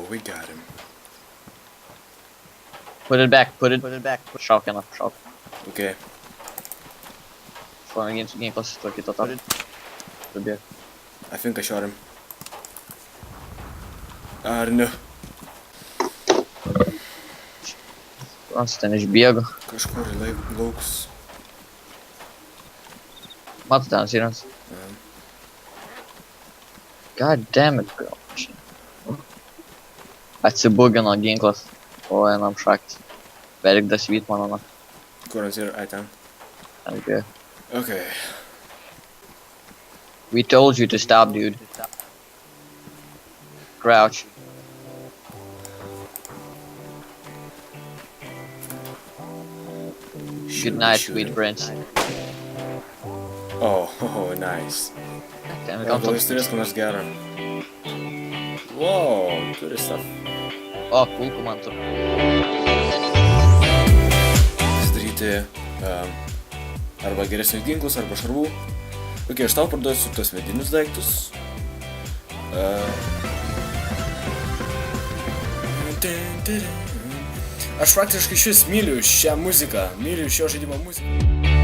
Oh, we got him. Put it back. Šauk vieną, šauk. Okay. Šuomė ginklas to kito tą. Pabėg. I think I shot him. Ar ne? Jis ten išbėgo. Kažkur lauks. Mato ten sirens. God damn it, girl. Atsibugino ginklas. O, einam šaktis. Vergdas Vytmano. Kur jis yra? Ai, ten. Okay. Okay. We told you to stop, dude. Crouch. Good night, sweet prince. Oh, nice. Ten Gal jis turės ko nors gerą. Wow, turi stuff. O, kulkų man tu. Pasidaryti arba geresnius ginklus, arba šarvų. Ok, aš tau parduosiu tos medinius daiktus. Aš praktiškai šis myliu šią muziką, myliu šio žaidimo muziką.